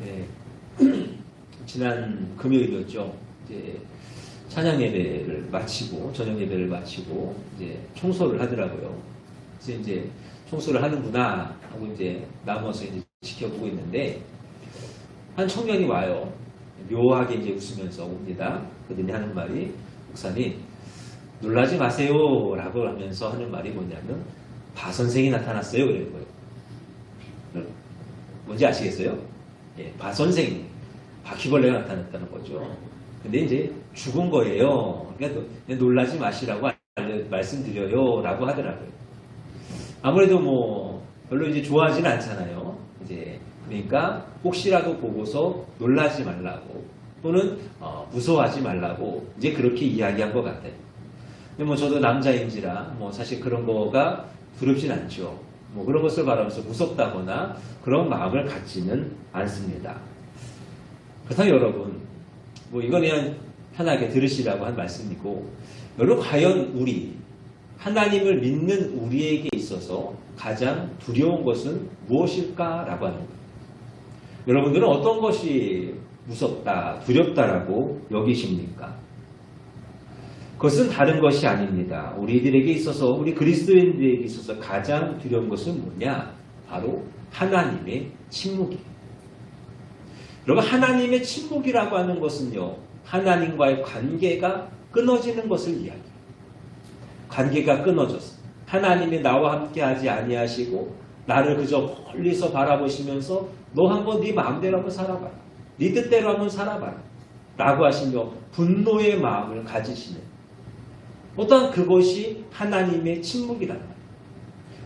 네. 지난 금요일이었죠. 이제 찬양 예배를 마치고 저녁 예배를 마치고 이제 청소를 하더라고요. 그래서 이제 청소를 하는구나 하고 이제 남아서 이제 지켜보고 있는데 한 청년이 와요. 묘하게 이제 웃으면서 옵니다. 그들이 하는 말이 목사님 놀라지 마세요라고 하면서 하는 말이 뭐냐면 바 선생이 나타났어요. 그런 거예요. 뭔지 아시겠어요? 예, 바 선생, 바퀴벌레가 나타났다는 거죠. 근데 이제 죽은 거예요. 그러니까 놀라지 마시라고 말씀드려요 라고 하더라고요. 아무래도 뭐 별로 이제 좋아하지는 않잖아요. 이제 그러니까 혹시라도 보고서 놀라지 말라고 또는 무서워하지 말라고 이제 그렇게 이야기한 것 같아요. 근데 뭐 저도 남자인지라 뭐 사실 그런 거가 두렵진 않죠. 뭐 그런 것을 바라면서 무섭다거나 그런 마음을 갖지는 않습니다. 그렇다면 여러분, 뭐 이건 그냥 편하게 들으시라고 한 말씀이고, 여러분 과연 우리 하나님을 믿는 우리에게 있어서 가장 두려운 것은 무엇일까라고 하는 거예요. 여러분들은 어떤 것이 무섭다, 두렵다라고 여기십니까? 그것은 다른 것이 아닙니다. 우리들에게 있어서, 우리 그리스도인들에게 있어서 가장 두려운 것은 뭐냐? 바로 하나님의 침묵이에요. 여러분, 하나님의 침묵이라고 하는 것은요, 하나님과의 관계가 끊어지는 것을 이야기해요. 관계가 끊어졌어. 하나님이 나와 함께 하지 아니하시고 나를 그저 멀리서 바라보시면서 너 한번 네 마음대로 한번 살아봐라. 네 뜻대로 한번 살아봐라. 라고 하시며 분노의 마음을 가지시는 어떤 그것이 하나님의 침묵이란 말이에요.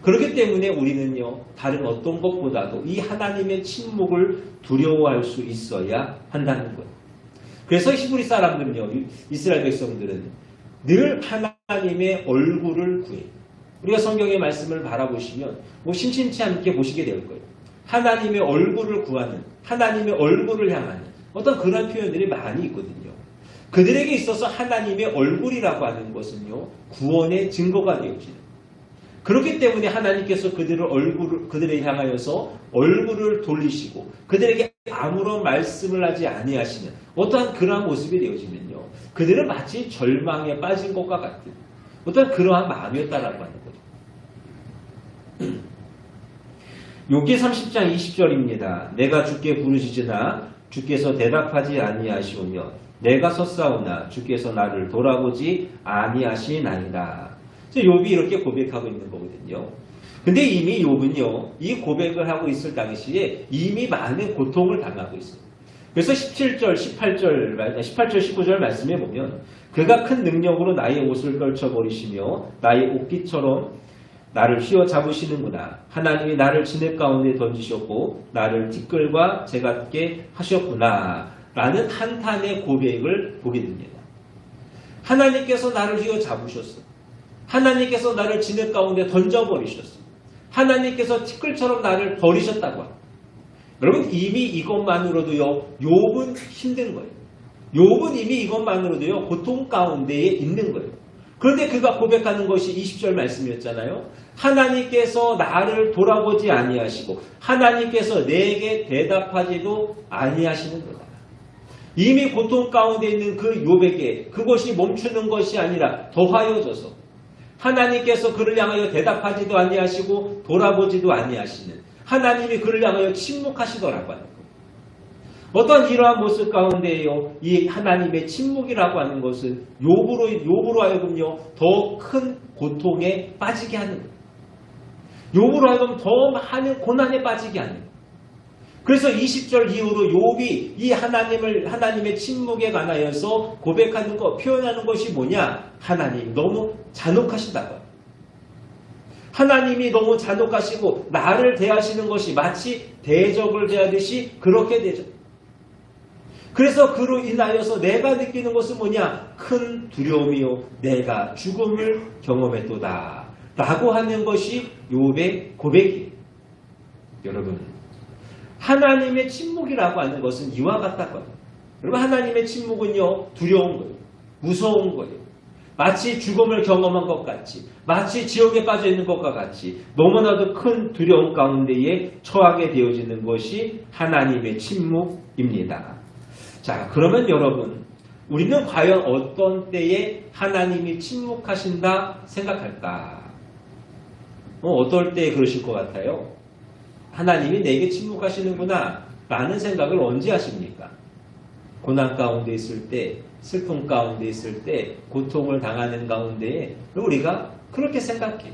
그렇기 때문에 우리는요, 다른 어떤 것보다도 이 하나님의 침묵을 두려워할 수 있어야 한다는 거예요. 그래서 히브리 사람들은요, 이스라엘 백성들은 늘 하나님의 얼굴을 구해요. 우리가 성경의 말씀을 바라보시면 뭐 심심치 않게 보시게 될 거예요. 하나님의 얼굴을 구하는, 하나님의 얼굴을 향하는 어떤 그런 표현들이 많이 있거든요. 그들에게 있어서 하나님의 얼굴이라고 하는 것은요, 구원의 증거가 되어지는. 그렇기 때문에 하나님께서 그들을 향하여서 얼굴을 돌리시고 그들에게 아무런 말씀을 하지 아니하시는 어떠한 그러한 모습이 되어지면요, 그들은 마치 절망에 빠진 것과 같은 어떤 그러한 마음이었다라고 하는 거죠. 욥기 30장 20절입니다. 내가 주께 부르짖으나 주께서 대답하지 아니하시오며 내가 섰사오나 주께서 나를 돌아보지 아니하시나이다. 욥이 이렇게 고백하고 있는 거거든요. 근데 이미 욥은요, 이 고백을 하고 있을 당시에 이미 많은 고통을 당하고 있어요. 그래서 17절, 19절 말씀에 보면 그가 큰 능력으로 나의 옷을 떨쳐버리시며 나의 옷깃처럼 나를 휘어잡으시는구나. 하나님이 나를 진흙 가운데 던지셨고 나를 티끌과 재 같게 하셨구나. 라는 한탄의 고백을 보게 됩니다. 하나님께서 나를 휘어잡으셨어. 하나님께서 나를 진흙 가운데 던져버리셨어. 하나님께서 티끌처럼 나를 버리셨다고 합니다. 여러분, 이미 이것만으로도요, 욥은 힘든 거예요. 욥은 이미 이것만으로도요, 고통 가운데에 있는 거예요. 그런데 그가 고백하는 것이 20절 말씀이었잖아요. 하나님께서 나를 돌아보지 아니하시고 하나님께서 내게 대답하지도 아니하시는 거다. 이미 고통 가운데 있는 그 욥에게 그것이 멈추는 것이 아니라 더하여져서 하나님께서 그를 향하여 대답하지도 아니하시고 돌아보지도 아니하시는 하나님이 그를 향하여 침묵하시더라고 하는 거예요. 어떤 이러한 모습 가운데에요, 이 하나님의 침묵이라고 하는 것은 욥으로 하여금요, 더 큰 고통에 빠지게 하는 거예요. 욥으로 하여금 더 많은 고난에 빠지게 하는 거예요. 그래서 20절 이후로 욥이 이 하나님의 침묵에 관하여서 고백하는 것, 표현하는 것이 뭐냐? 하나님 너무 잔혹하시다고. 하나님이 너무 잔혹하시고 나를 대하시는 것이 마치 대적을 대하듯이 그렇게 되죠. 그래서 그로 인하여서 내가 느끼는 것은 뭐냐? 큰 두려움이요. 내가 죽음을 경험했도다. 라고 하는 것이 욥의 고백이에요. 여러분, 하나님의 침묵이라고 하는 것은 이와 같다고 합니다. 여러분, 하나님의 침묵은요, 두려운 거예요. 무서운 거예요. 마치 죽음을 경험한 것 같이, 마치 지옥에 빠져 있는 것과 같이 너무나도 큰 두려움 가운데에 처하게 되어지는 것이 하나님의 침묵입니다. 자, 그러면 여러분, 우리는 과연 어떤 때에 하나님이 침묵하신다 생각할까? 어떨 때 그러실 것 같아요? 하나님이 내게 침묵하시는구나 라는 생각을 언제 하십니까? 고난 가운데 있을 때, 슬픔 가운데 있을 때, 고통을 당하는 가운데에 우리가 그렇게 생각해.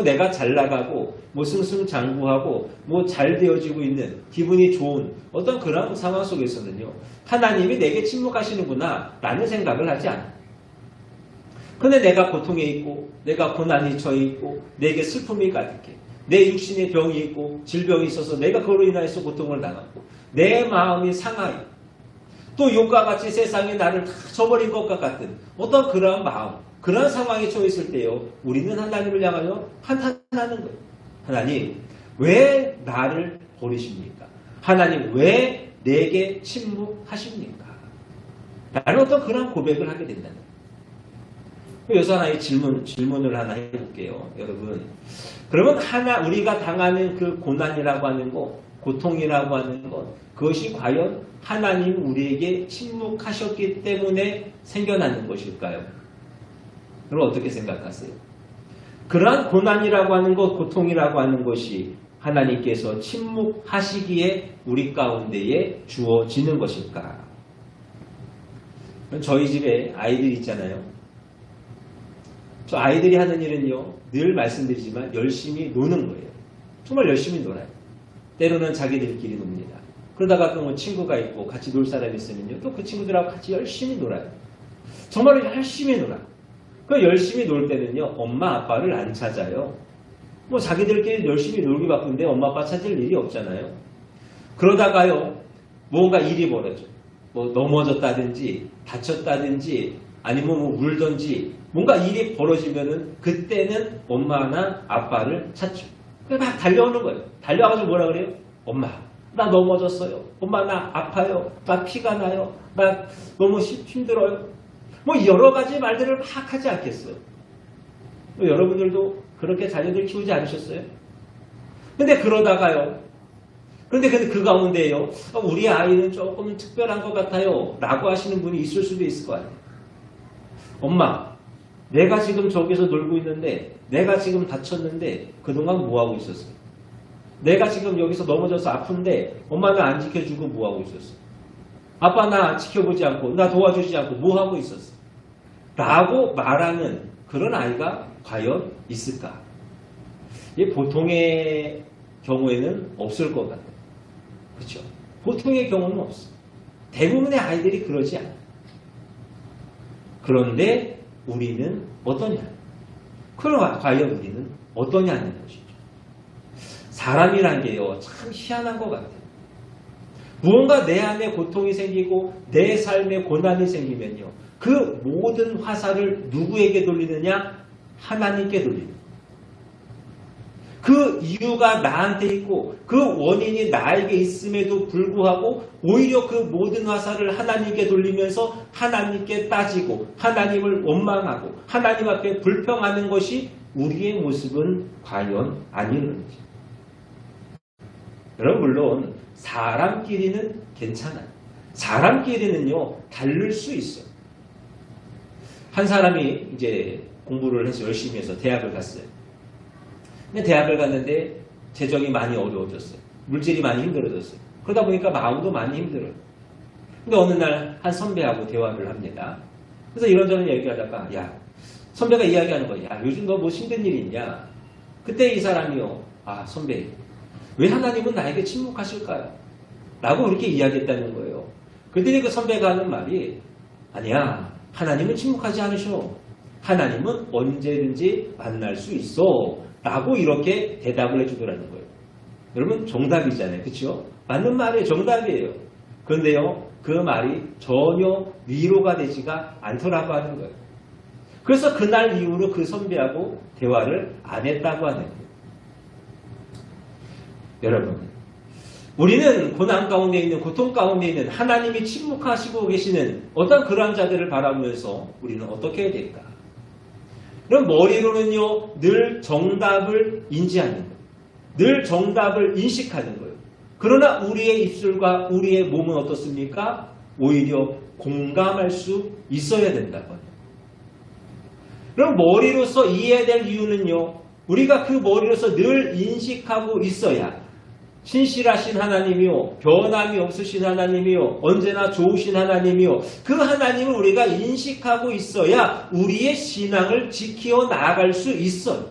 내가 잘 나가고, 승승장구하고, 잘 되어지고 있는 기분이 좋은 어떤 그런 상황 속에서는요, 하나님이 내게 침묵하시는구나 라는 생각을 하지 않아. 근데 내가 고통에 있고, 내가 고난이 처해 있고, 내게 슬픔이 가득해. 내 육신에 병이 있고, 질병이 있어서 내가 그로 인해서 고통을 당하고, 내 마음이 상하여, 또 욕과 같이 세상이 나를 다 저버린 것과 같은 어떤 그러한 마음, 그러한 상황에 처해 있을 때요, 우리는 하나님을 향하여 한탄하는 거예요. 하나님, 왜 나를 버리십니까? 하나님, 왜 내게 침묵하십니까? 라는 어떤 그러한 고백을 하게 된다는 거예요. 여기서 하나의 질문을 하나 해볼게요. 여러분, 그러면 우리가 당하는 그 고난이라고 하는 것, 고통이라고 하는 것, 그것이 과연 하나님 우리에게 침묵하셨기 때문에 생겨나는 것일까요? 여러분 어떻게 생각하세요? 그러한 고난이라고 하는 것, 고통이라고 하는 것이 하나님께서 침묵하시기에 우리 가운데에 주어지는 것일까? 저희 집에 아이들 있잖아요. 저 아이들이 하는 일은요, 늘 말씀드리지만 열심히 노는 거예요. 정말 열심히 놀아요. 때로는 자기들끼리 놉니다. 그러다가 또 친구가 있고 같이 놀 사람이 있으면요, 또 그 친구들하고 같이 열심히 놀아요. 정말로 열심히 놀아. 그 열심히 놀 때는요, 엄마 아빠를 안 찾아요. 자기들끼리 열심히 놀기 바쁜데 엄마 아빠 찾을 일이 없잖아요. 그러다가요, 뭔가 일이 벌어져. 넘어졌다든지 다쳤다든지 아니면 울던지 뭔가 일이 벌어지면은 그때는 엄마나 아빠를 찾죠. 막 달려오는 거예요. 달려가지고 뭐라 그래요? 엄마, 나 넘어졌어요. 엄마, 나 아파요. 나 피가 나요. 나 너무 힘들어요. 여러 가지 말들을 막 하지 않겠어요. 여러분들도 그렇게 자녀들 키우지 않으셨어요? 근데 그러다가요. 그런데 그 가운데요, 우리 아이는 조금 특별한 것 같아요. 라고 하시는 분이 있을 수도 있을 거 아니에요. 엄마, 내가 지금 저기서 놀고 있는데, 내가 지금 다쳤는데, 그동안 뭐하고 있었어요? 내가 지금 여기서 넘어져서 아픈데, 엄마는 안 지켜주고 뭐하고 있었어요? 아빠 나 지켜보지 않고, 나 도와주지 않고 뭐하고 있었어요? 라고 말하는 그런 아이가 과연 있을까? 보통의 경우에는 없을 것 같아요. 그렇죠? 보통의 경우는 없어. 대부분의 아이들이 그러지 않아요. 그런데 우리는 어떠냐? 그럼 과연 우리는 어떠냐는 것이죠. 사람이란 게요, 참 희한한 것 같아요. 무언가 내 안에 고통이 생기고 내 삶에 고난이 생기면요, 그 모든 화살을 누구에게 돌리느냐? 하나님께 돌리는. 그 이유가 나한테 있고 그 원인이 나에게 있음에도 불구하고 오히려 그 모든 화살을 하나님께 돌리면서 하나님께 따지고 하나님을 원망하고 하나님 앞에 불평하는 것이 우리의 모습은 과연 아니는지. 여러분, 물론 사람끼리는 괜찮아요. 사람끼리는요, 다를 수 있어요. 한 사람이 이제 공부를 해서 열심히 해서 대학을 갔어요. 근데 대학을 갔는데 재정이 많이 어려워졌어요. 물질이 많이 힘들어졌어요. 그러다 보니까 마음도 많이 힘들어요. 근데 어느 날 한 선배하고 대화를 합니다. 그래서 이런저런 얘기하다가, 야, 선배가 이야기하는 거야. 야, 요즘 너 뭐 힘든 일 있냐? 그때 이 사람이요, 아, 선배, 왜 하나님은 나에게 침묵하실까요? 라고 그렇게 이야기했다는 거예요. 그랬더니 그 선배가 하는 말이, 아니야, 하나님은 침묵하지 않으셔. 하나님은 언제든지 만날 수 있어. 라고 이렇게 대답을 해주더라는 거예요. 여러분, 정답이잖아요. 그렇죠? 맞는 말이에요. 정답이에요. 그런데요, 그 말이 전혀 위로가 되지가 않더라고 하는 거예요. 그래서 그날 이후로 그 선배하고 대화를 안 했다고 하는 거예요. 여러분, 우리는 고난 가운데 있는, 고통 가운데 있는 하나님이 침묵하시고 계시는 어떤 그러한 자들을 바라보면서 우리는 어떻게 해야 될까? 그럼 머리로는요, 늘 정답을 인지하는 거예요. 늘 정답을 인식하는 거예요. 그러나 우리의 입술과 우리의 몸은 어떻습니까? 오히려 공감할 수 있어야 된다고 합니다. 그럼 머리로서 이해해야 될 이유는요, 우리가 그 머리로서 늘 인식하고 있어야 신실하신 하나님이요, 변함이 없으신 하나님이요, 언제나 좋으신 하나님이요, 그 하나님을 우리가 인식하고 있어야 우리의 신앙을 지켜 나아갈 수 있어요.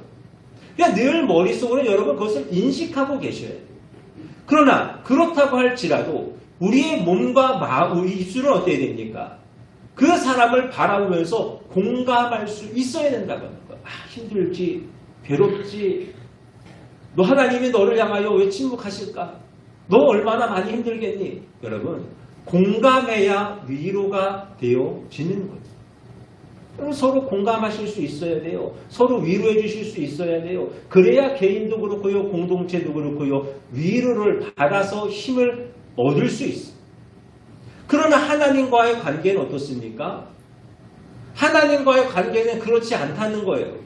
그러니까 늘 머릿속으로 여러분 그것을 인식하고 계셔야 돼요. 그러나 그렇다고 할지라도 우리의 몸과 마음, 우리 입술은 어때야 됩니까? 그 사람을 바라보면서 공감할 수 있어야 된다고 하는 거예요. 힘들지, 괴롭지, 너 하나님이 너를 향하여 왜 침묵하실까? 너 얼마나 많이 힘들겠니? 여러분, 공감해야 위로가 되어지는 거예요. 서로 공감하실 수 있어야 돼요. 서로 위로해 주실 수 있어야 돼요. 그래야 개인도 그렇고요, 공동체도 그렇고요, 위로를 받아서 힘을 얻을 수 있어요. 그러나 하나님과의 관계는 어떻습니까? 하나님과의 관계는 그렇지 않다는 거예요.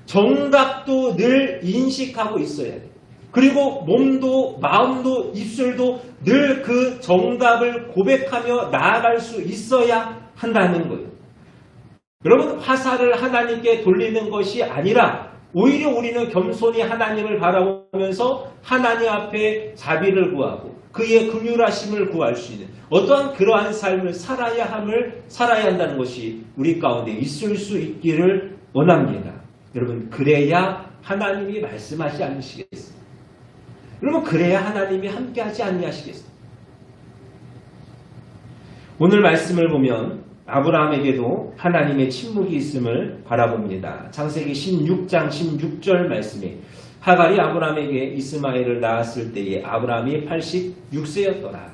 정답도 늘 인식하고 있어야 돼요. 그리고 몸도 마음도 입술도 늘 그 정답을 고백하며 나아갈 수 있어야 한다는 거예요. 여러분, 화살을 하나님께 돌리는 것이 아니라 오히려 우리는 겸손히 하나님을 바라보면서 하나님 앞에 자비를 구하고 그의 긍휼하심을 구할 수 있는 어떠한 그러한 삶을 살아야 한다는 것이 우리 가운데 있을 수 있기를 원합니다. 여러분, 그래야 하나님이 말씀하지 않으시겠습니까? 여러분, 그래야 하나님이 함께하지 아니하시겠습니까? 오늘 말씀을 보면 아브라함에게도 하나님의 침묵이 있음을 바라봅니다. 창세기 16장 16절 말씀에 하갈이 아브라함에게 이스마엘을 낳았을 때에 아브라함이 86세였더라.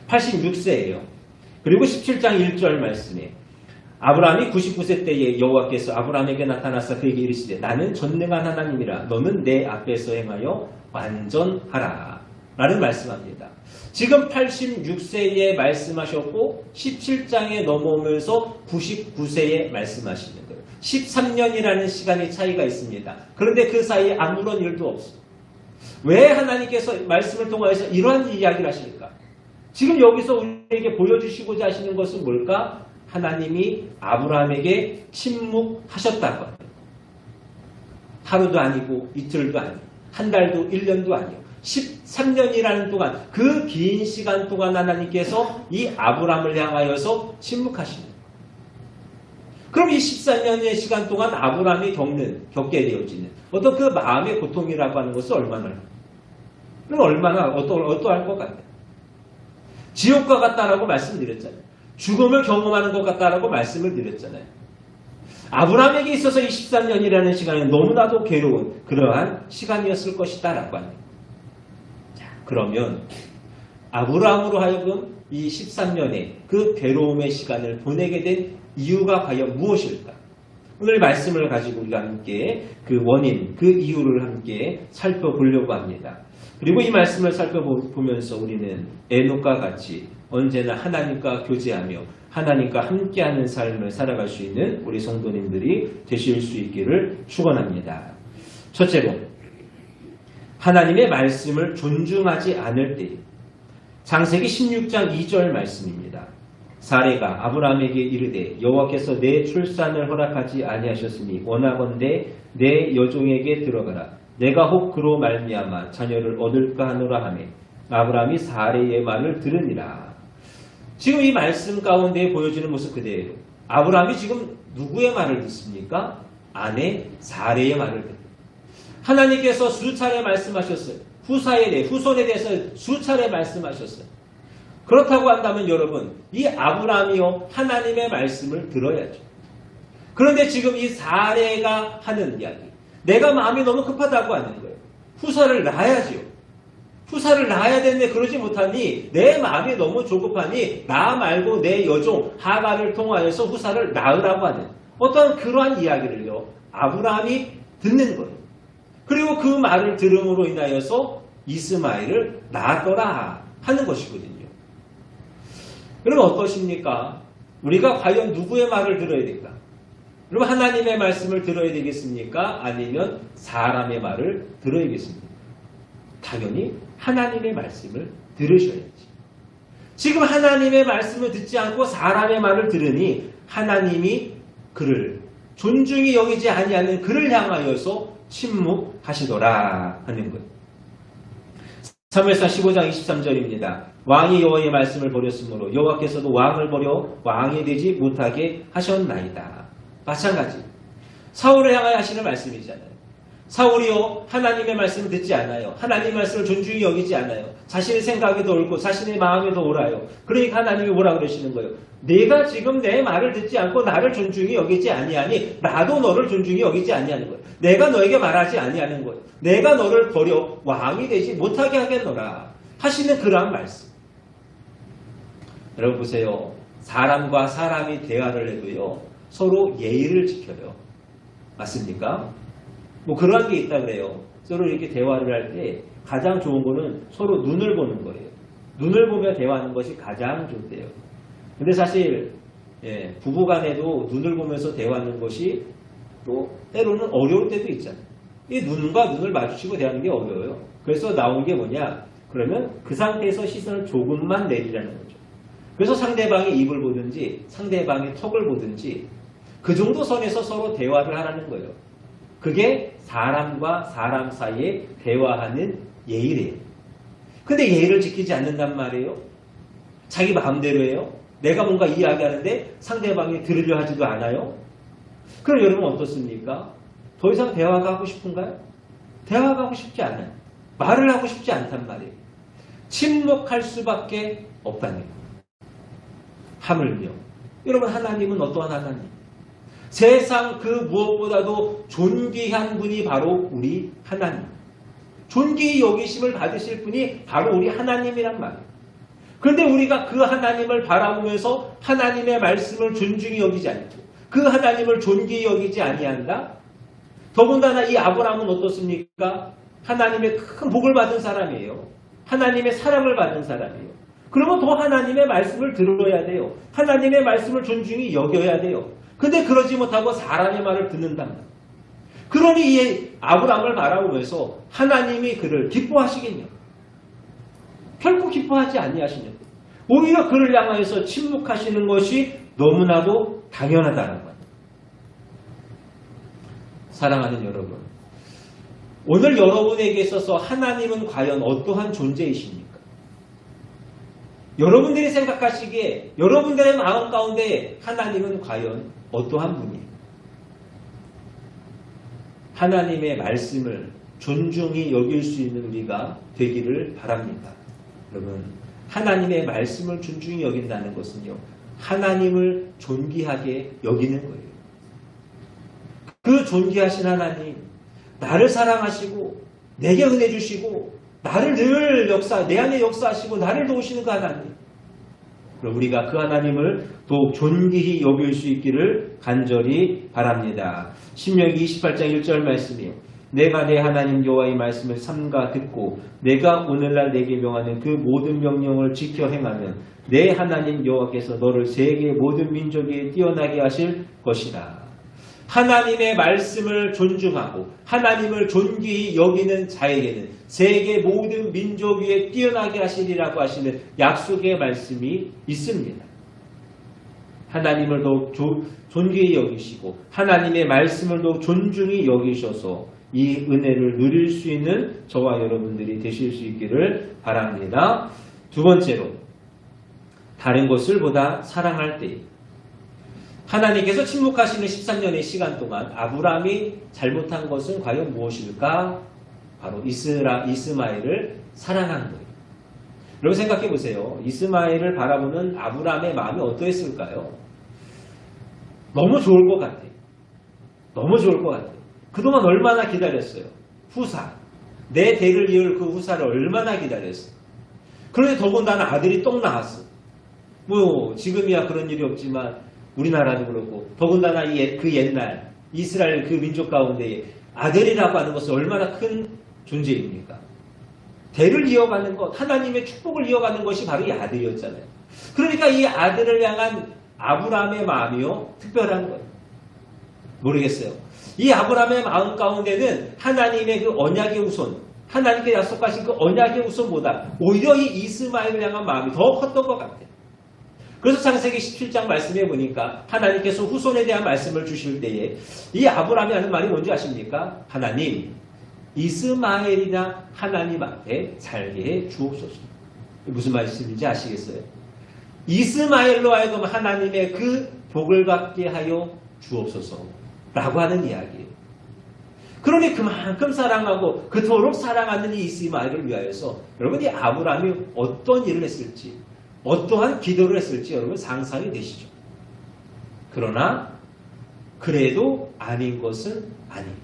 86세예요. 그리고 17장 1절 말씀에 아브라함이 99세 때에 여호와께서 아브라함에게 나타나사 그에게 이르시되 나는 전능한 하나님이라 너는 내 앞에서 행하여 완전하라 라는 말씀합니다. 지금 86세에 말씀하셨고 17장에 넘어오면서 99세에 말씀하시는 거예요. 13년이라는 시간의 차이가 있습니다. 그런데 그 사이에 아무런 일도 없어요. 왜 하나님께서 말씀을 통하여서 이러한 이야기를 하실까? 지금 여기서 우리에게 보여주시고자 하시는 것은 뭘까? 하나님이 아브라함에게 침묵하셨다고 합니다. 하루도 아니고 이틀도 아니고 한 달도 1년도 아니고 13년이라는 동안 그 긴 시간 동안 하나님께서 이 아브라함을 향하여서 침묵하시는 거예요. 그럼 이 14년의 시간 동안 아브라함이 겪게 되어지는 어떤 그 마음의 고통이라고 하는 것은 얼마나 어떠할 것 같아요? 지옥과 같다라고 말씀드렸잖아요. 죽음을 경험하는 것 같다라고 말씀을 드렸잖아요. 아브라함에게 있어서 이 13년이라는 시간은 너무나도 괴로운 그러한 시간이었을 것이다라고 합니다. 자, 그러면 아브라함으로 하여금 이 13년의 그 괴로움의 시간을 보내게 된 이유가 과연 무엇일까? 오늘 말씀을 가지고 우리가 함께 그 원인, 그 이유를 함께 살펴보려고 합니다. 그리고 이 말씀을 살펴보면서 우리는 에녹과 같이 언제나 하나님과 교제하며 하나님과 함께하는 삶을 살아갈 수 있는 우리 성도님들이 되실 수 있기를 축원합니다. 첫째로, 하나님의 말씀을 존중하지 않을 때, 창세기 16장 2절 말씀입니다. 사레가 아브라함에게 이르되 여호와께서 내 출산을 허락하지 아니하셨으니 원하건대 내 여종에게 들어가라. 내가 혹 그로 말미암아 자녀를 얻을까 하노라 하매 아브라함이 사레의 말을 들으니라. 지금 이 말씀 가운데 보여지는 모습 그대로 아브라함이 지금 누구의 말을 듣습니까? 아내 사레의 말을 듣습니다. 하나님께서 수차례 말씀하셨어요. 후손에 대해서 수차례 말씀하셨어요. 그렇다고 한다면 여러분, 이 아브라함이요 하나님의 말씀을 들어야죠. 그런데 지금 이 사레가 하는 이야기, 내가 마음이 너무 급하다고 하는 거예요. 후사를 낳아야죠. 후사를 낳아야 되는데 그러지 못하니 내 마음이 너무 조급하니 나 말고 내 여종 하갈을 통하여서 후사를 낳으라고 하는 어떤 그러한 이야기를요 아브라함이 듣는 거예요. 그리고 그 말을 들음으로 인하여서 이스마엘을 낳았더라 하는 것이거든요. 그럼 어떠십니까? 우리가 과연 누구의 말을 들어야 될까? 그럼 하나님의 말씀을 들어야 되겠습니까? 아니면 사람의 말을 들어야겠습니까? 당연히 하나님의 말씀을 들으셔야지. 지금 하나님의 말씀을 듣지 않고 사람의 말을 들으니 하나님이 그를 존중히 여기지 아니하는 그를 향하여서 침묵하시더라 하는 거예요. 사무엘상 15장 23절입니다. 왕이 여호와의 말씀을 버렸으므로 여호와께서도 왕을 버려 왕이 되지 못하게 하셨나이다. 마찬가지. 사울을 향하여 하시는 말씀이잖아요. 사울이요 하나님의 말씀을 듣지 않아요. 하나님의 말씀을 존중히 여기지 않아요. 자신의 생각에도 옳고 자신의 마음에도 옳아요. 그러니까 하나님이 뭐라 그러시는 거예요? 내가 지금 내 말을 듣지 않고 나를 존중히 여기지 아니하니 나도 너를 존중히 여기지 아니하는 거예요. 내가 너에게 말하지 아니하는 거예요. 내가 너를 버려 왕이 되지 못하게 하겠노라 하시는 그러한 말씀. 여러분 보세요. 사람과 사람이 대화를 해도요 서로 예의를 지켜요. 맞습니까? 뭐 그러한 게 있다 그래요. 서로 이렇게 대화를 할 때 가장 좋은 거는 서로 눈을 보는 거예요. 눈을 보며 대화하는 것이 가장 좋대요. 근데 사실 부부간에도 눈을 보면서 대화하는 것이 또 때로는 어려울 때도 있잖아요. 이 눈과 눈을 마주치고 대하는 게 어려워요. 그래서 나온 게 뭐냐? 그러면 그 상태에서 시선을 조금만 내리라는 거죠. 그래서 상대방의 입을 보든지 상대방의 턱을 보든지 그 정도 선에서 서로 대화를 하라는 거예요. 그게 사람과 사람 사이에 대화하는 예의래요. 근데 예의를 지키지 않는단 말이에요. 자기 마음대로 해요. 내가 뭔가 이야기하는데 상대방이 들으려 하지도 않아요. 그럼 여러분 어떻습니까? 더 이상 대화가 하고 싶은가요? 대화가 하고 싶지 않아요. 말을 하고 싶지 않단 말이에요. 침묵할 수밖에 없다는 거예요. 하물며 여러분 하나님은 어떠한 하나님? 세상 그 무엇보다도 존귀한 분이 바로 우리 하나님. 존귀히 여기심을 받으실 분이 바로 우리 하나님이란 말이에요. 그런데 우리가 그 하나님을 바라보면서 하나님의 말씀을 존중히 여기지 않고 그 하나님을 존귀히 여기지 아니한다? 더군다나 이 아브라함은 어떻습니까? 하나님의 큰 복을 받은 사람이에요. 하나님의 사랑을 받은 사람이에요. 그러면 더 하나님의 말씀을 들어야 돼요. 하나님의 말씀을 존중히 여겨야 돼요. 근데 그러지 못하고 사람의 말을 듣는단 말이에요. 그러니 이 아브라함을 바라보면서 하나님이 그를 기뻐하시겠냐? 결코 기뻐하지 아니하시는 거예요. 오히려 그를 향하여서 침묵하시는 것이 너무나도 당연하다는 거예요. 사랑하는 여러분, 오늘 여러분에게 있어서 하나님은 과연 어떠한 존재이십니까? 여러분들이 생각하시기에 여러분들의 마음 가운데 하나님은 과연 어떠한 분이에요? 하나님의 말씀을 존중히 여길 수 있는 우리가 되기를 바랍니다. 여러분, 하나님의 말씀을 존중히 여긴다는 것은요, 하나님을 존귀하게 여기는 거예요. 그 존귀하신 하나님, 나를 사랑하시고 내게 은혜 주시고 나를 늘 내 안에 역사하시고 나를 도우시는 그 하나님. 그럼 우리가 그 하나님을 더욱 존귀히 여길 수 있기를 간절히 바랍니다. 신명기 28장 1절 말씀이요. 내가 내 하나님 여호와의 말씀을 삼가 듣고 내가 오늘날 내게 명하는 그 모든 명령을 지켜 행하면 내 하나님 여호와께서 너를 세계 모든 민족에 뛰어나게 하실 것이라. 하나님의 말씀을 존중하고 하나님을 존귀히 여기는 자에게는 세계 모든 민족 위에 뛰어나게 하시리라고 하시는 약속의 말씀이 있습니다. 하나님을 더욱 존귀히 여기시고 하나님의 말씀을 더욱 존중히 여기셔서 이 은혜를 누릴 수 있는 저와 여러분들이 되실 수 있기를 바랍니다. 두 번째로, 다른 것을 보다 사랑할 때 하나님께서 침묵하시는 13년의 시간 동안 아브라함이 잘못한 것은 과연 무엇일까? 바로 이스마엘을 사랑한 거예요. 여러분 생각해 보세요. 이스마엘을 바라보는 아브라함의 마음이 어떠했을까요? 너무 좋을 것 같아요. 너무 좋을 것 같아요. 그동안 얼마나 기다렸어요. 후사. 내 대를 이을 그 후사를 얼마나 기다렸어요. 그런데 더군다나 아들이 똥 나왔어. 뭐 지금이야 그런 일이 없지만 우리나라도 그렇고 더군다나 그 옛날 이스라엘 그 민족 가운데 아들이라고 하는 것은 얼마나 큰 존재입니까? 대를 이어가는 것, 하나님의 축복을 이어가는 것이 바로 이 아들이었잖아요. 그러니까 이 아들을 향한 아브라함의 마음이요 특별한 거예요. 모르겠어요. 이 아브라함의 마음 가운데는 하나님의 그 언약의 후손, 하나님께 약속하신 그 언약의 후손보다 오히려 이 이스마엘을 향한 마음이 더 컸던 것 같아요. 그래서 창세기 17장 말씀해 보니까 하나님께서 후손에 대한 말씀을 주실 때에 이 아브라함이 하는 말이 뭔지 아십니까? 하나님, 이스마엘이나 하나님 앞에 살게 해 주옵소서. 무슨 말씀인지 아시겠어요? 이스마엘로 하여금 하나님의 그 복을 받게 하여 주옵소서 라고 하는 이야기예요. 그러니 그만큼 사랑하고 그토록 사랑하는 이 이스마엘을 위하여서 여러분 이 아브라함이 어떤 일을 했을지 어떠한 기도를 했을지 여러분 상상이 되시죠. 그러나 그래도 아닌 것은 아니에요.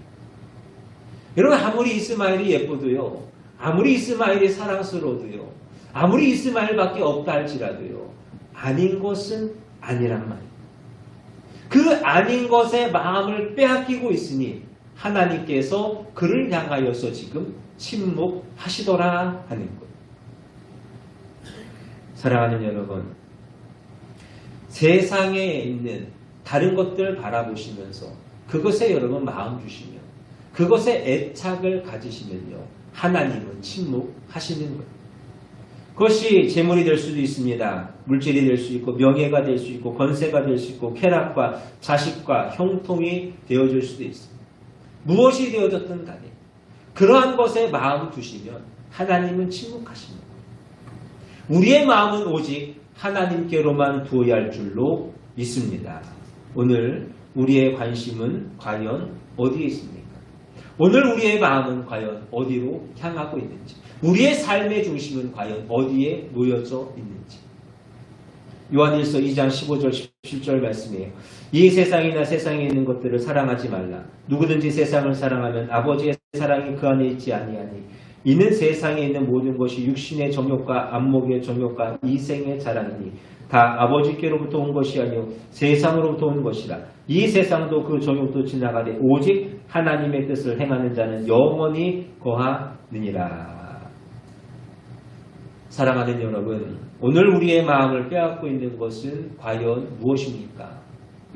여러분 아무리 이스마엘이 예뻐도요, 아무리 이스마엘이 사랑스러워도요, 아무리 이스마엘밖에 없다 할지라도요, 아닌 것은 아니란 말이에요. 그 아닌 것에 마음을 빼앗기고 있으니 하나님께서 그를 향하여서 지금 침묵하시더라 하는 거예요. 사랑하는 여러분, 세상에 있는 다른 것들 바라보시면서 그것에 여러분 마음 주시면, 그것에 애착을 가지시면요, 하나님은 침묵하시는 거예요. 그것이 재물이 될 수도 있습니다. 물질이 될 수 있고 명예가 될 수 있고 권세가 될 수 있고 쾌락과 자식과 형통이 되어줄 수도 있습니다. 무엇이 되어졌든 간에 그러한 것에 마음 두시면 하나님은 침묵하십니다. 우리의 마음은 오직 하나님께로만 두어야 할 줄로 믿습니다. 오늘 우리의 관심은 과연 어디에 있습니까? 오늘 우리의 마음은 과연 어디로 향하고 있는지, 우리의 삶의 중심은 과연 어디에 놓여져 있는지. 요한일서 2장 15절 17절 말씀이에요. 이 세상이나 세상에 있는 것들을 사랑하지 말라. 누구든지 세상을 사랑하면 아버지의 사랑이 그 안에 있지 아니하니 이는 세상에 있는 모든 것이 육신의 정욕과 안목의 정욕과 이생의 자랑이니 다 아버지께로부터 온 것이 아니요 세상으로부터 온 것이라. 이 세상도 그 정욕도 지나가되 오직 하나님의 뜻을 행하는 자는 영원히 거하느니라. 사랑하는 여러분, 오늘 우리의 마음을 빼앗고 있는 것은 과연 무엇입니까?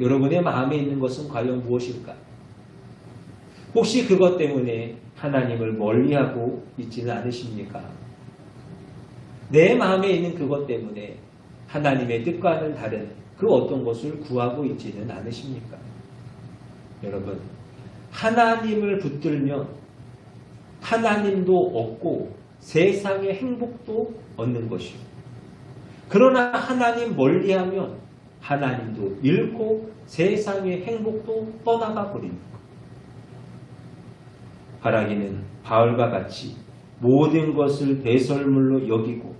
여러분의 마음에 있는 것은 과연 무엇일까? 혹시 그것 때문에 하나님을 멀리하고 있지는 않으십니까? 내 마음에 있는 그것 때문에 하나님의 뜻과는 다른 그 어떤 것을 구하고 있지는 않으십니까? 여러분, 하나님을 붙들면 하나님도 얻고 세상의 행복도 얻는 것이요. 그러나 하나님 멀리하면 하나님도 잃고 세상의 행복도 떠나가 버립니다. 바라기는 바울과 같이 모든 것을 배설물로 여기고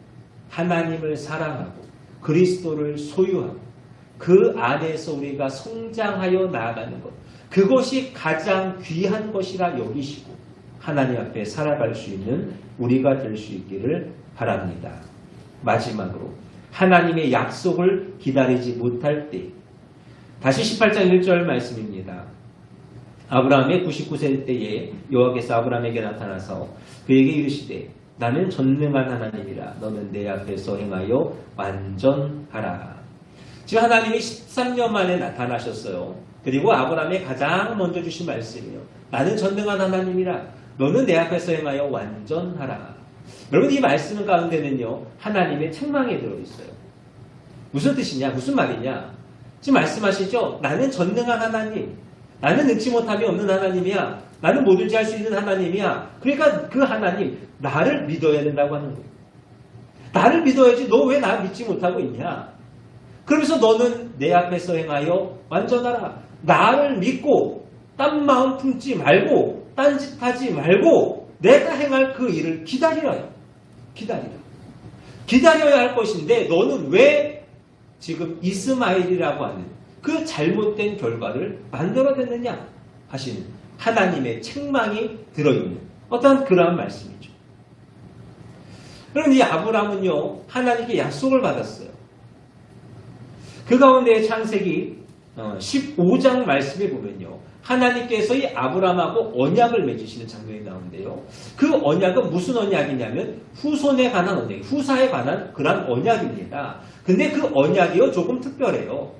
하나님을 사랑하고 그리스도를 소유하고 그 안에서 우리가 성장하여 나아가는 것, 그것이 가장 귀한 것이라 여기시고 하나님 앞에 살아갈 수 있는 우리가 될 수 있기를 바랍니다. 마지막으로 하나님의 약속을 기다리지 못할 때, 다시 18장 1절 말씀입니다. 아브라함의 99세 때에 여호와께서 아브라함에게 나타나서 그에게 이르시되 나는 전능한 하나님이라 너는 내 앞에서 행하여 완전하라. 지금 하나님이 13년 만에 나타나셨어요. 그리고 아브라함에 가장 먼저 주신 말씀이에요. 나는 전능한 하나님이라 너는 내 앞에서 행하여 완전하라. 여러분, 이 말씀 가운데는요, 하나님의 책망이 들어있어요. 무슨 뜻이냐? 무슨 말이냐? 지금 말씀하시죠? 나는 전능한 하나님, 나는 능치 못함이 없는 하나님이야, 나는 뭐든지 할 수 있는 하나님이야. 그러니까 그 하나님, 나를 믿어야 된다고 하는 거예요. 나를 믿어야지. 너 왜 나 믿지 못하고 있냐? 그러면서 너는 내 앞에서 행하여 완전하라. 나를 믿고 딴 마음 품지 말고 딴짓하지 말고 내가 행할 그 일을 기다리라. 기다려야 할 것인데 너는 왜 지금 이스마엘이라고 하는 그 잘못된 결과를 만들어냈느냐 하시는 하나님의 책망이 들어있는 어떤 그러한 말씀이죠. 그럼 이 아브라함은요, 하나님께 약속을 받았어요. 그 가운데 창세기 15장 말씀에 보면요, 하나님께서 이 아브라함하고 언약을 맺으시는 장면이 나오는데요. 그 언약은 무슨 언약이냐면 후손에 관한 언약, 후사에 관한 그런 언약입니다. 근데 그 언약이요 조금 특별해요.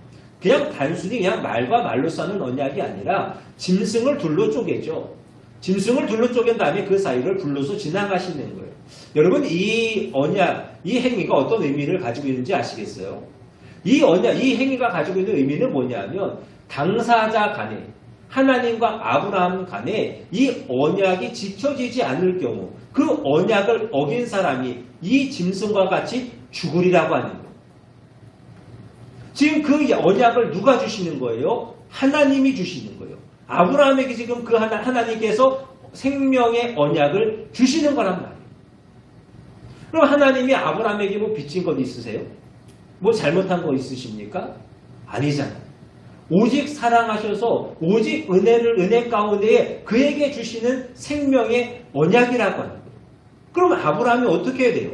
그냥 단순히 그냥 말과 말로 쌓는 언약이 아니라 짐승을 둘로 쪼개죠. 짐승을 둘로 쪼갠 다음에 그 사이를 불러서 지나가시는 거예요. 여러분 이 언약, 이 행위가 어떤 의미를 가지고 있는지 아시겠어요? 이 언약, 이 행위가 가지고 있는 의미는 뭐냐면 당사자 간에 하나님과 아브라함 간에 이 언약이 지켜지지 않을 경우 그 언약을 어긴 사람이 이 짐승과 같이 죽으리라고 하는 거예요. 지금 그 언약을 누가 주시는 거예요? 하나님이 주시는 거예요. 아브라함에게 지금 그 하나님께서 생명의 언약을 주시는 거란 말이에요. 그럼 하나님이 아브라함에게 뭐 빚진 것 있으세요? 뭐 잘못한 거 있으십니까? 아니잖아요. 오직 사랑하셔서 오직 은혜 가운데에 그에게 주시는 생명의 언약이라고 하는 거예요. 그럼 아브라함이 어떻게 해야 돼요?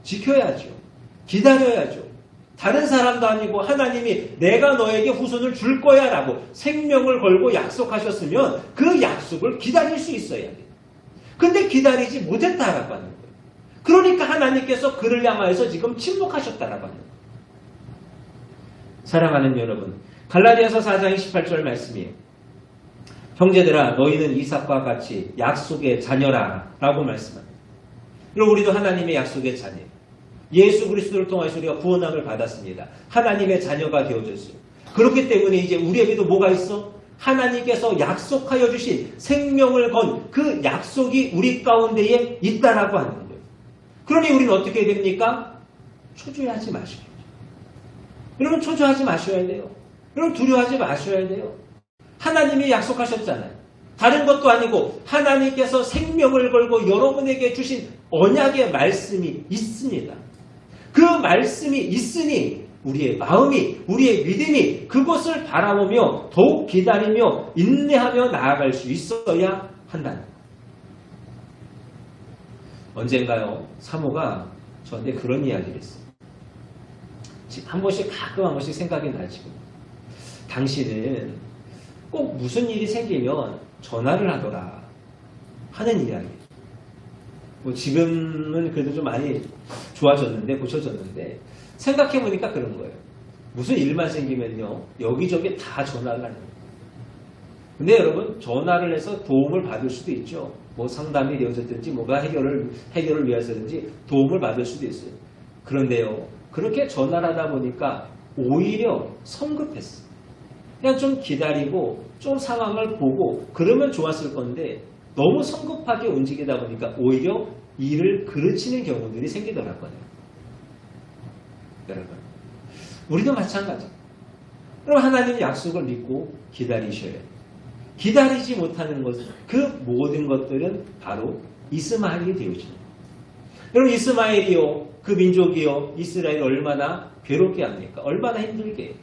지켜야죠. 기다려야죠. 다른 사람도 아니고 하나님이 내가 너에게 후손을 줄 거야 라고 생명을 걸고 약속하셨으면 그 약속을 기다릴 수 있어야 돼요. 근데 기다리지 못했다라고 하는 거예요. 그러니까 하나님께서 그를 향하여서 지금 침묵하셨다라고 하는 거예요. 사랑하는 여러분, 갈라디아서 4장 28절 말씀이에요. 형제들아 너희는 이삭과 같이 약속의 자녀라 라고 말씀합니다. 그리고 우리도 하나님의 약속의 자녀, 예수 그리스도를 통해서 우리가 구원함을 받았습니다. 하나님의 자녀가 되어졌어요. 그렇기 때문에 이제 우리에게도 뭐가 있어? 하나님께서 약속하여 주신 생명을 건 그 약속이 우리 가운데에 있다라고 하는 거예요. 그러니 우리는 어떻게 됩니까? 초조해하지 마시고. 여러분 초조하지 마셔야 돼요. 여러분 두려워하지 마셔야 돼요. 하나님이 약속하셨잖아요. 다른 것도 아니고 하나님께서 생명을 걸고 여러분에게 주신 언약의 말씀이 있습니다. 그 말씀이 있으니 우리의 마음이, 우리의 믿음이 그것을 바라보며 더욱 기다리며 인내하며 나아갈 수 있어야 한다는 거예요. 언젠가요, 사모가 저한테 그런 이야기를 했어요. 한 번씩 가끔 한 번씩 생각이 나지고, 당신은 꼭 무슨 일이 생기면 전화를 하더라 하는 이야기. 뭐 지금은 그래도 좀 많이 좋아졌는데, 고쳐졌는데, 생각해보니까 그런 거예요. 무슨 일만 생기면요, 여기저기 다 전화를 하는 거예요. 근데 여러분, 전화를 해서 도움을 받을 수도 있죠. 뭐 상담이 되어졌든지, 뭐가 해결을 위해서든지 도움을 받을 수도 있어요. 그런데요, 그렇게 전화를 하다 보니까 오히려 성급했어요. 그냥 좀 기다리고, 좀 상황을 보고, 그러면 좋았을 건데, 너무 성급하게 움직이다 보니까 오히려 일을 그르치는 경우들이 생기더라고요. 여러분, 우리도 마찬가지. 그럼 하나님 약속을 믿고 기다리셔야 돼요. 기다리지 못하는 것은 그 모든 것들은 바로 이스마엘이 되어지는 거예요. 여러분 이스마엘이요, 그 민족이요, 이스라엘이 얼마나 괴롭게 합니까? 얼마나 힘들게 해요.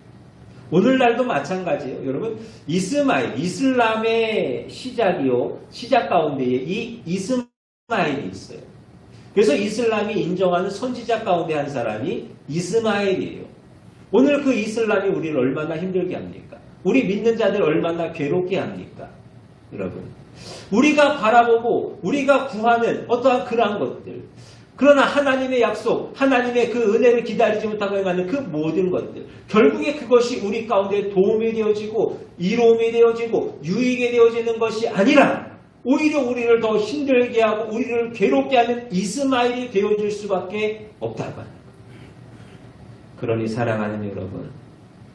오늘날도 마찬가지예요. 여러분 이스마엘, 이슬람의 시작이요, 시작 가운데에 이 이스마엘이 있어요. 그래서 이슬람이 인정하는 선지자 가운데 한 사람이 이스마엘이에요. 오늘 그 이슬람이 우리를 얼마나 힘들게 합니까? 우리 믿는 자들 얼마나 괴롭게 합니까? 여러분, 우리가 바라보고 우리가 구하는 어떠한 그러한 것들, 그러나 하나님의 약속, 하나님의 그 은혜를 기다리지 못하고 행하는 그 모든 것들, 결국에 그것이 우리 가운데 도움이 되어지고 이로움이 되어지고 유익이 되어지는 것이 아니라 오히려 우리를 더 힘들게 하고 우리를 괴롭게 하는 이스마엘이 되어줄 수밖에 없다고 합니다. 그러니 사랑하는 여러분,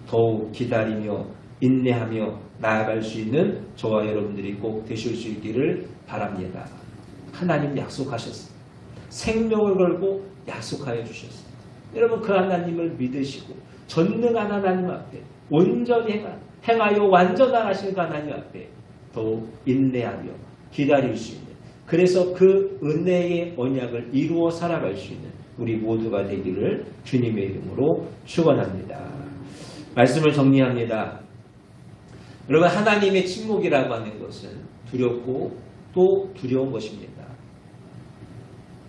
더욱 기다리며 인내하며 나아갈 수 있는 저와 여러분들이 꼭 되실 수 있기를 바랍니다. 하나님 약속하셨습니다. 생명을 걸고 약속하여 주셨습니다. 여러분 그 하나님을 믿으시고 전능한 하나님 앞에 온전히 행하여 완전하신 그 하나님 앞에 더욱 인내하며 기다릴 수 있는, 그래서 그 은혜의 언약을 이루어 살아갈 수 있는 우리 모두가 되기를 주님의 이름으로 축원합니다. 말씀을 정리합니다. 여러분 하나님의 침묵이라고 하는 것은 두렵고 또 두려운 것입니다.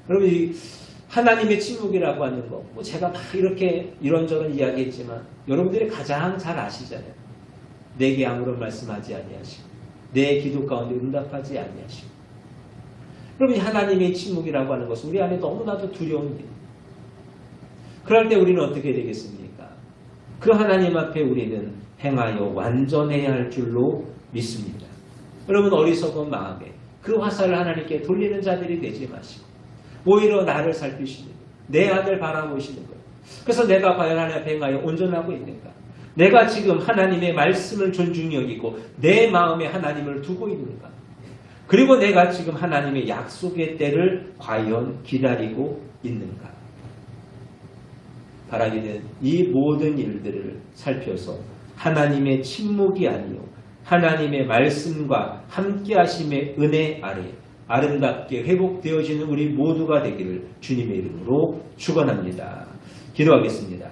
여러분 이 하나님의 침묵이라고 하는 것, 뭐 제가 막 이렇게 이런저런 이야기했지만 여러분들이 가장 잘 아시잖아요. 내게 아무런 말씀하지 아니하시고 내 기도 가운데 응답하지 아니하시고. 여러분 하나님의 침묵이라고 하는 것은 우리 안에 너무나도 두려운 일. 그럴 때 우리는 어떻게 되겠습니까? 그 하나님 앞에 우리는 행하여 완전해야 할 줄로 믿습니다. 여러분 어리석은 마음에 그 화살을 하나님께 돌리는 자들이 되지 마시고 오히려 나를 살피시는 내 안을 바라보시는 거예요. 그래서 내가 과연 하나님 앞에 행하여 온전하고 있는가? 내가 지금 하나님의 말씀을 존중히 여기고 내 마음에 하나님을 두고 있는가? 그리고 내가 지금 하나님의 약속의 때를 과연 기다리고 있는가? 바라기는 이 모든 일들을 살펴서 하나님의 침묵이 아니요 하나님의 말씀과 함께하심의 은혜 아래 아름답게 회복되어지는 우리 모두가 되기를 주님의 이름으로 축원합니다. 기도하겠습니다.